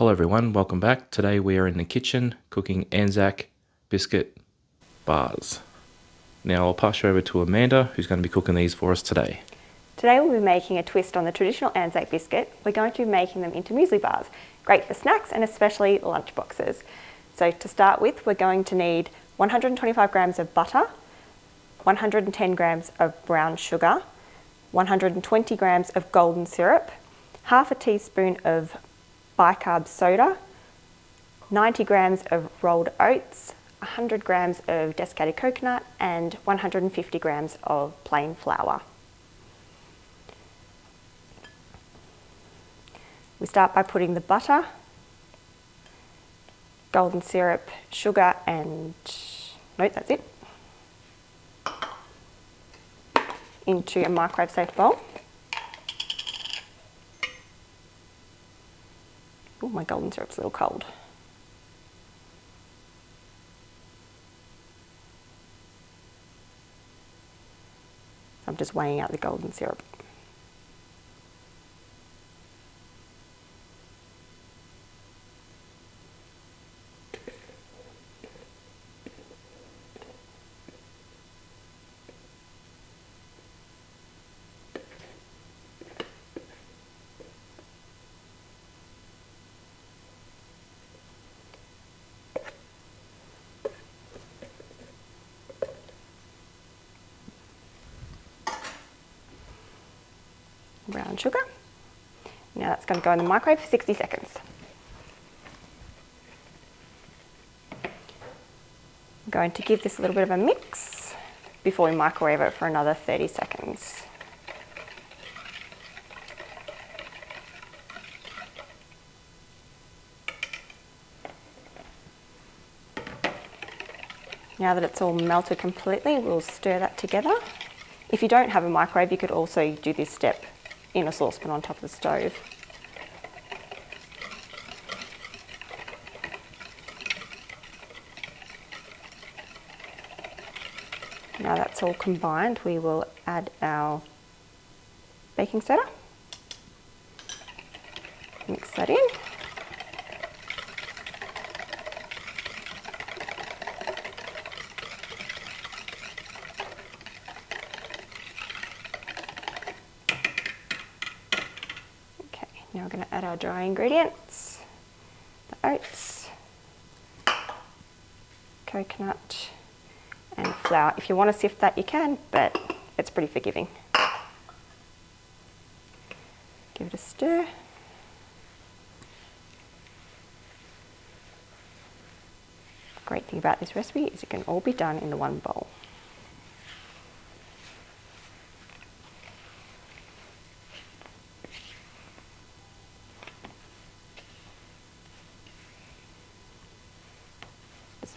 Hello everyone, welcome back. Today we are in the kitchen cooking ANZAC biscuit bars. Now I'll pass you over to Amanda, who's going to be cooking these for us today. Today we'll be making a twist on the traditional ANZAC biscuit. We're going to be making them into muesli bars, great for snacks and especially lunch boxes. So to start with, we're going to need 125 grams of butter, 110 grams of brown sugar, 120 grams of golden syrup, half a teaspoon of Bicarb Soda, 90 grams of rolled oats, 100 grams of desiccated coconut and 150 grams of plain flour. We start by putting the butter, golden syrup, sugar and, that's it, into a microwave safe bowl. Oh, my golden syrup's a little cold. I'm just weighing out the golden syrup. Brown sugar. Now that's going to go in the microwave for 60 seconds. I'm going to give this a little bit of a mix before we microwave it for another 30 seconds. Now that it's all melted completely, we'll stir that together. If you don't have a microwave, you could also do this step in a saucepan on top of the stove. Now that's all combined, we will add our baking soda. Mix that in. Now we're going to add our dry ingredients, the oats, coconut and flour. If you want to sift that you can, but it's pretty forgiving. Give it a stir. The great thing about this recipe is it can all be done in the one bowl.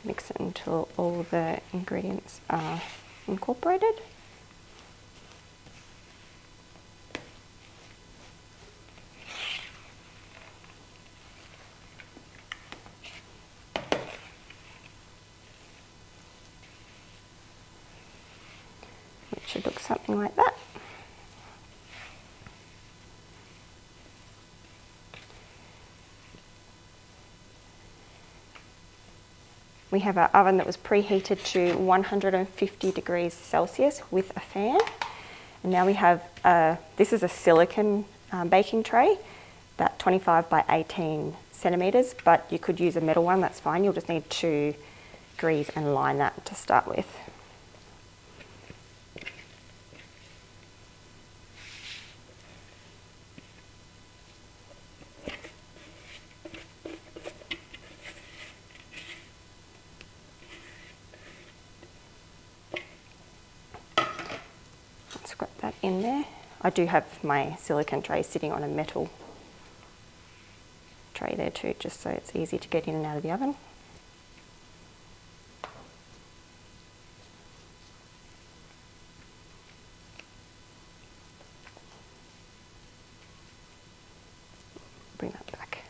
Mix it until all the ingredients are incorporated. It should look something like that. We have our oven that was preheated to 150 degrees Celsius with a fan. And now we have, this is a silicone baking tray, about 25 by 18 centimetres, but you could use a metal one, that's fine. You'll just need to grease and line that to start with. Scrap that in there. I do have my silicone tray sitting on a metal tray there too, just so it's easy to get in and out of the oven. Bring that back.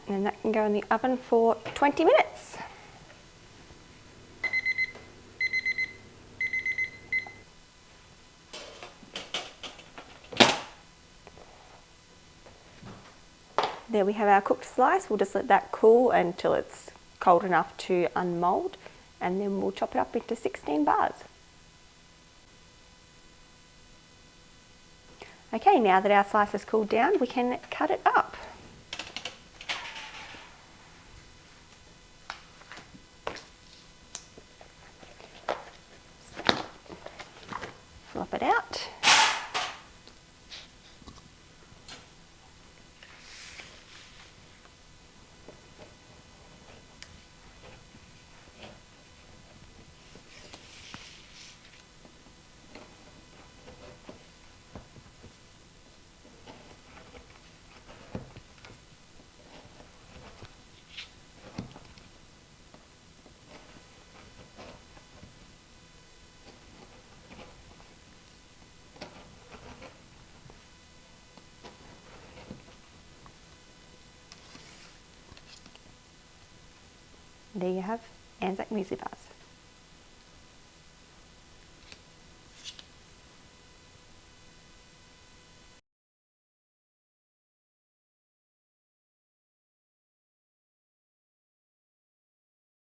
And that can go in the oven for 20 minutes. There we have our cooked slice. We'll just let that cool until it's cold enough to unmold, and then we'll chop it up into 16 bars. Okay, now that our slice has cooled down, we can cut it up. Flop it out. There you have Anzac muesli bars.